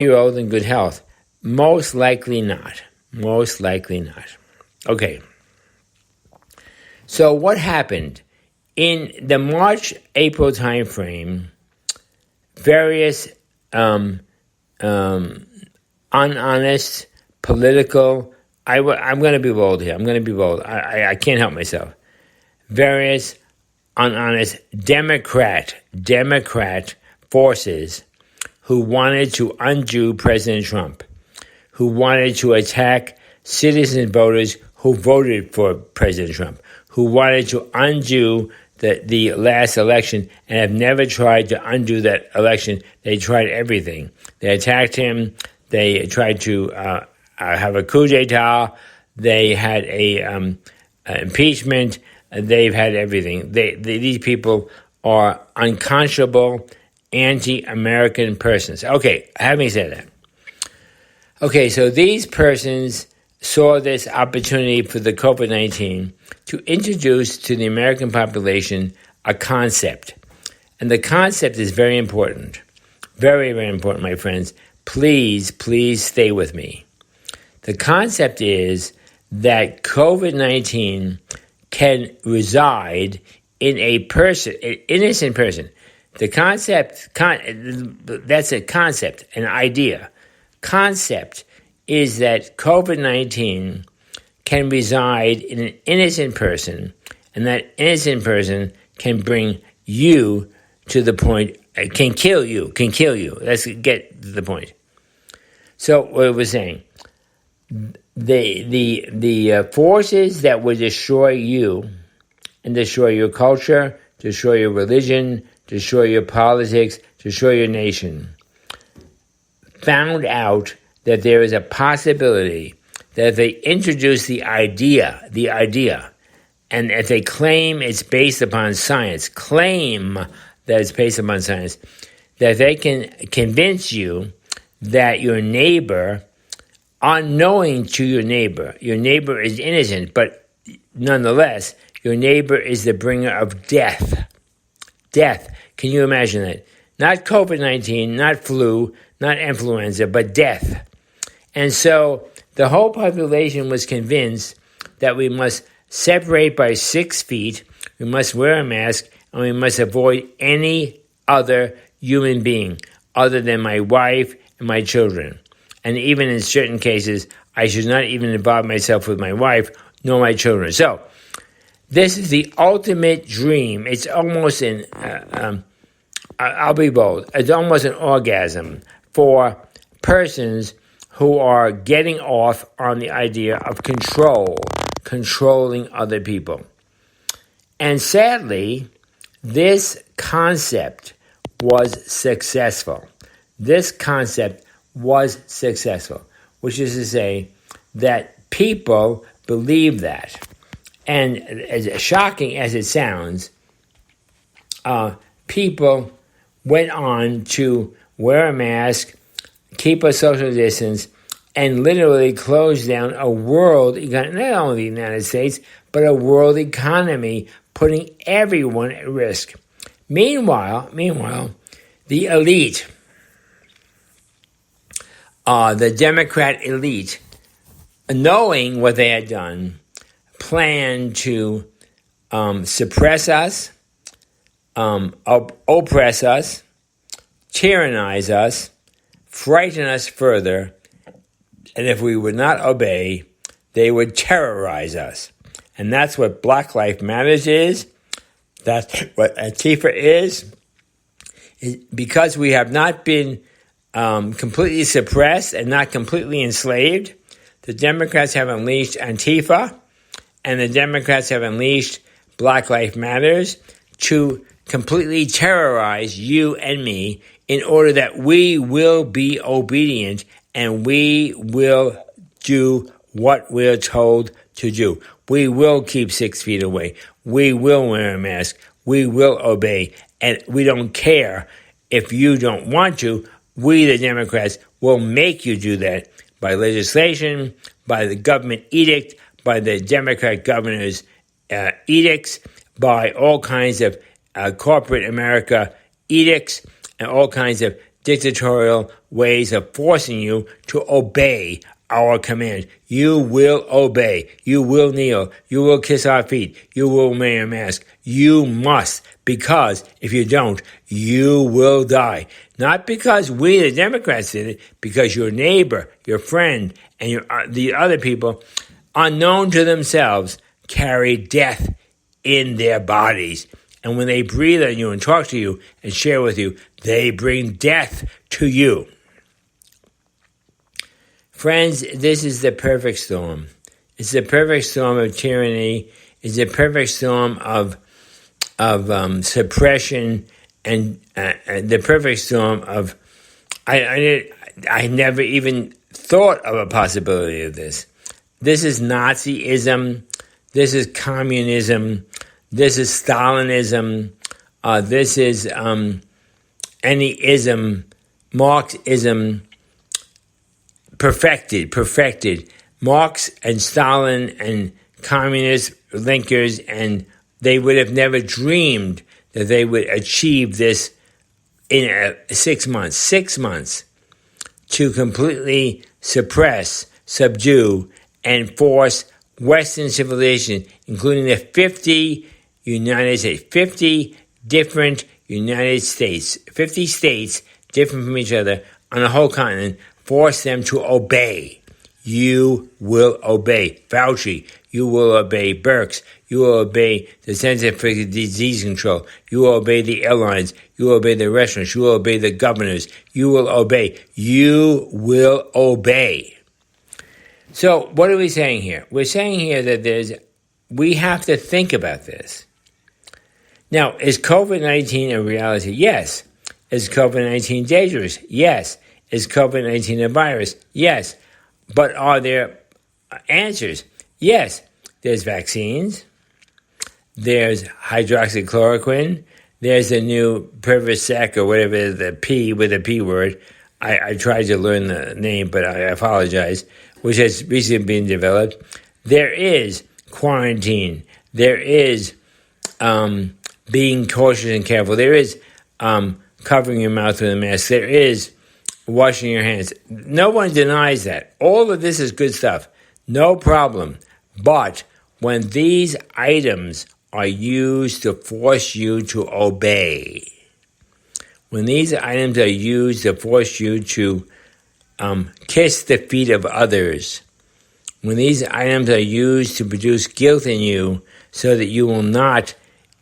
Year old in good health? Most likely not. Most likely not. Okay. So what happened? In the March-April timeframe, various unhonest political, I'm going to be bold here. I'm going to be bold. I can't help myself. Various unhonest Democrat forces who wanted to undo President Trump, who wanted to attack citizen voters who voted for President Trump, who wanted to undo the last election and have never tried to undo that election. They tried everything. They attacked him. They tried to have a coup d'etat. They had a impeachment. They've had everything. These people are unconscionable, anti-American persons. Okay, having said that. Okay, so these persons saw this opportunity for the COVID-19 to introduce to the American population a concept. And the concept is very important. Very, very important, my friends. Please, please stay with me. The concept is that COVID-19 can reside in a person, an innocent person. The concept, that's a concept, an idea. Concept is that COVID-19 can reside in an innocent person, and that innocent person can bring you to the point, can kill you. Let's get to the point. So what we're saying, the forces that would destroy you and destroy your culture, destroy your religion, destroy your politics, destroy your nation, found out that there is a possibility that if they introduce the idea, and if they claim it's based upon science, that they can convince you that your neighbor, unknowing to your neighbor is innocent, but nonetheless, your neighbor is the bringer of death. Death. Can you imagine that? Not COVID-19, not flu, not influenza, but death. And so the whole population was convinced that we must separate by 6 feet, we must wear a mask, and we must avoid any other human being other than my wife and my children. And even in certain cases, I should not even involve myself with my wife nor my children. So this is the ultimate dream. It's almost I'll be bold, it's almost an orgasm for persons who are getting off on the idea of controlling other people. And sadly, this concept was successful. Which is to say that people believe that. And as shocking as it sounds, people went on to wear a mask, keep a social distance, and literally close down a world, not only the United States, but a world economy, putting everyone at risk. Meanwhile, the elite, the Democrat elite, knowing what they had done, planned to suppress us, oppress us, tyrannize us, frighten us further, and if we would not obey, they would terrorize us. And that's what Black Lives Matter is. That's what Antifa is. Because we have not been completely suppressed and not completely enslaved, the Democrats have unleashed Antifa, and the Democrats have unleashed Black Lives Matters to completely terrorize you and me in order that we will be obedient and we will do what we're told to do. We will keep 6 feet away. We will wear a mask. We will obey. And we don't care if you don't want to. We, the Democrats, will make you do that by legislation, by the government edict, by the Democrat governor's edicts, by all kinds of corporate America edicts, and all kinds of dictatorial ways of forcing you to obey our command. You will obey. You will kneel. You will kiss our feet. You will wear a mask. You must, because if you don't, you will die. Not because we, the Democrats, did it, because your neighbor, your friend, and the other people, unknown to themselves, carry death in their bodies. And when they breathe on you and talk to you and share with you, they bring death to you. Friends, this is the perfect storm. It's the perfect storm of tyranny. It's the perfect storm of suppression, and the perfect storm of I never even thought of a possibility of this. This is Nazism. This is communism. This is Stalinism. This is any ism, Marxism, perfected. Marx and Stalin and communist linkers, and they would have never dreamed that they would achieve this in 6 months. 6 months to completely suppress, subdue, and force Western civilization, including the 50 different United States, 50 states different from each other on a whole continent, force them to obey. You will obey Fauci. You will obey Birx. You will obey the Center for Disease Control. You will obey the airlines. You will obey the restaurants. You will obey the governors. You will obey. You will obey. So what are we saying here? We're saying here that we have to think about this. Now, is COVID-19 a reality? Yes. Is COVID-19 dangerous? Yes. Is COVID-19 a virus? Yes. But are there answers? Yes. There's vaccines. There's hydroxychloroquine. There's the new Pervasec or whatever, the P with the P word. I tried to learn the name, but I apologize, which has recently been developed. There is quarantine. There is being cautious and careful. There is covering your mouth with a mask. There is washing your hands. No one denies that. All of this is good stuff. No problem. But when these items are used to force you to obey, when these items are used to force you to kiss the feet of others, when these items are used to produce guilt in you so that you will not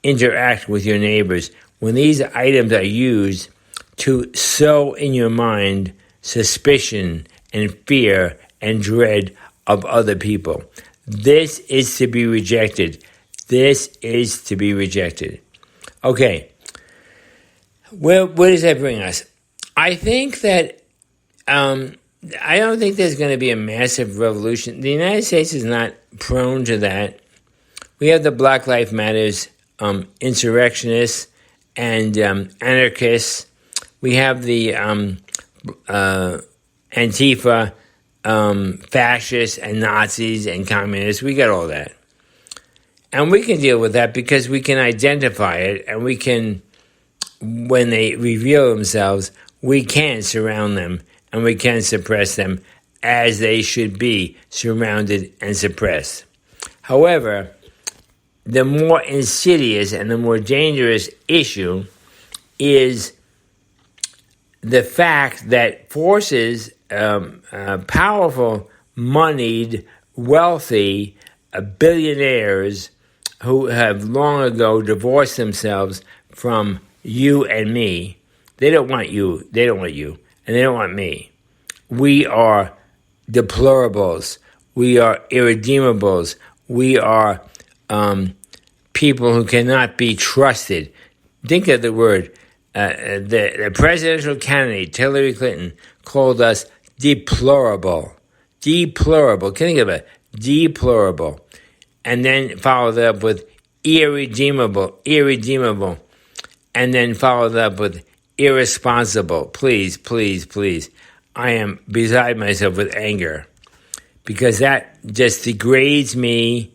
interact with your neighbors, when these items are used to sow in your mind suspicion and fear and dread of other people, this is to be rejected. This is to be rejected. Okay. Where does that bring us? I think that I don't think there's going to be a massive revolution. The United States is not prone to that. We have the Black Lives Matters insurrectionists and anarchists. We have the Antifa fascists and Nazis and communists. We got all that. And we can deal with that because we can identify it, and we can, when they reveal themselves, we can surround them and we can suppress them as they should be surrounded and suppressed. However, the more insidious and the more dangerous issue is the fact that forces, powerful, moneyed, wealthy billionaires who have long ago divorced themselves from you and me, they don't want you, and they don't want me. We are deplorables. We are irredeemables. We are people who cannot be trusted. Think of the word. The presidential candidate, Hillary Clinton, called us deplorable. Deplorable. Think of it. Deplorable. And then followed up with irredeemable. And then followed up with irresponsible. Please. I am beside myself with anger. Because that just degrades me,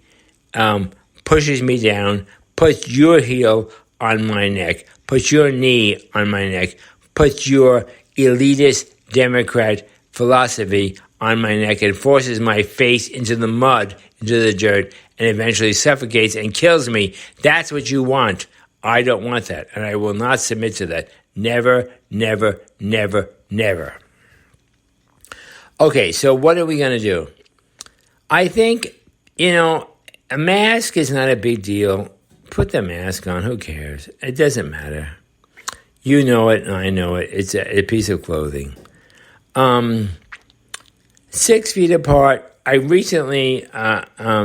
pushes me down, puts your heel on my neck, puts your knee on my neck, puts your elitist Democrat philosophy on my neck and forces my face into the mud, into the dirt, and eventually suffocates and kills me. That's what you want. I don't want that, and I will not submit to that. Never, never, never, never. Okay, so what are we going to do? I think, a mask is not a big deal. Put the mask on. Who cares? It doesn't matter. You know it, and I know it. It's a piece of clothing. 6 feet apart. I recently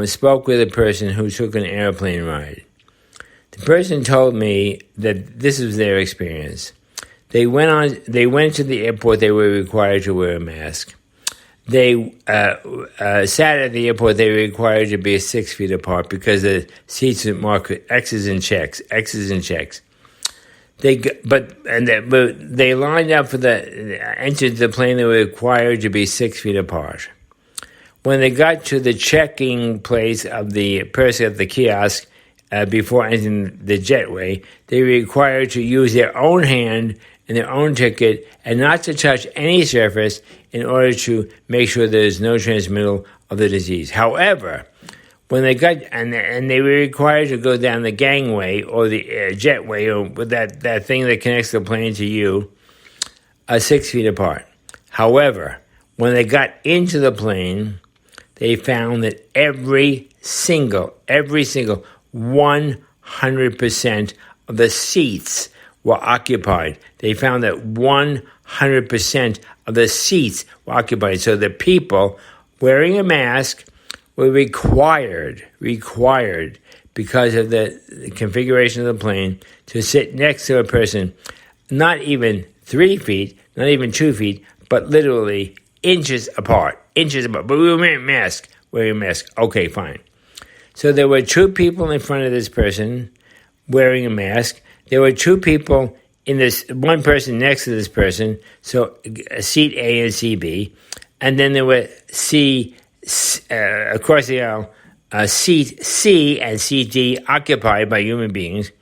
spoke with a person who took an airplane ride. The person told me that this was their experience. They went to the airport. They were required to wear a mask. They sat at the airport. They were required to be 6 feet apart because the seats were marked with X's and checks. They lined up for entered the plane. They were required to be 6 feet apart. When they got to the checking place of the person at the kiosk before entering the jetway, they were required to use their own hand and their own ticket and not to touch any surface in order to make sure there is no transmittal of the disease. However, when they got and they were required to go down the gangway or the jetway or with that thing that connects the plane to you, 6 feet apart. However, when they got into the plane, they found that every single 100% of the seats were occupied. They found that 100% of the seats were occupied. So the people wearing a mask were required because of the configuration of the plane to sit next to a person, not even 3 feet, not even 2 feet, but literally inches apart. But we were wearing a mask. Okay, fine. So there were 2 people in front of this person wearing a mask. There were 2 people one person next to this person, so seat A and CB. And then there were across the aisle, seat C and seat D occupied by human beings.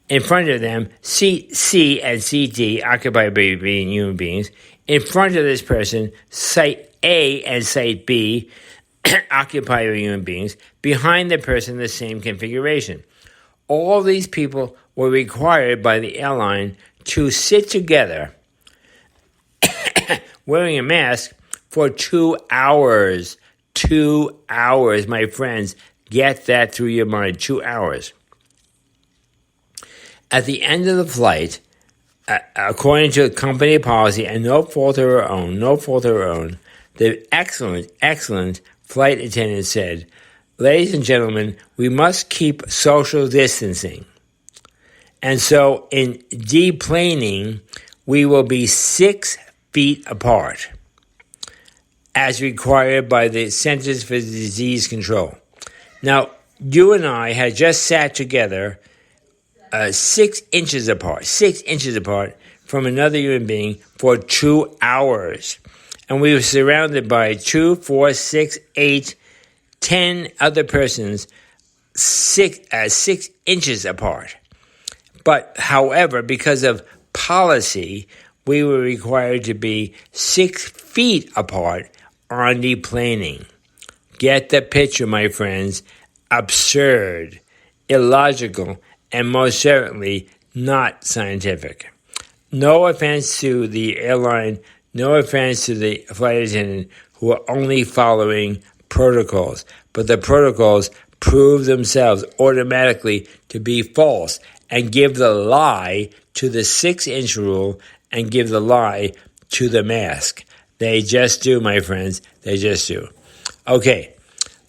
In front of them, seat C and seat D occupied by human beings. In front of this person, site A and site B occupied by human beings. Behind the person, the same configuration. All these people were required by the airline to sit together wearing a mask for 2 hours. 2 hours, my friends. Get that through your mind. 2 hours. At the end of the flight, according to company policy, and no fault of her own, the excellent flight attendant said, "Ladies and gentlemen, we must keep social distancing. And so in deplaning, we will be 6 feet apart, as required by the Centers for Disease Control." Now, you and I had just sat together 6 inches apart from another human being for 2 hours. And we were surrounded by 2, 4, 6, 8, 10 other persons 6 inches apart. But, however, because of policy, we were required to be 6 feet apart on deplaning. Get the picture, my friends. Absurd, illogical, and most certainly not scientific. No offense to the airline, no offense to the flight attendant who are only following protocols, but the protocols prove themselves automatically to be false and give the lie to the 6-inch rule and give the lie to the mask. They just do, my friends. They just do. Okay,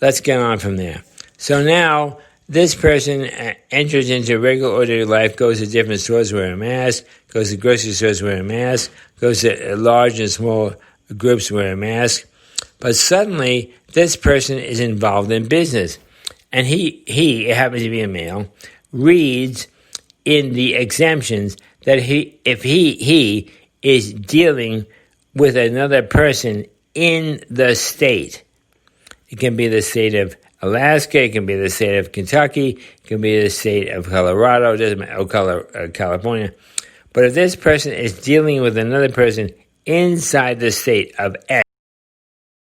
let's get on from there. So now this person enters into regular ordinary life, goes to different stores wearing a mask, goes to grocery stores wearing a mask, goes to large and small groups wearing a mask. But suddenly, this person is involved in business. And he it happens to be a male, reads in the exemptions that if he is dealing with another person in the state, it can be the state of Alaska, it can be the state of Kentucky, it can be the state of Colorado, it doesn't matter, California. But if this person is dealing with another person inside the state of X,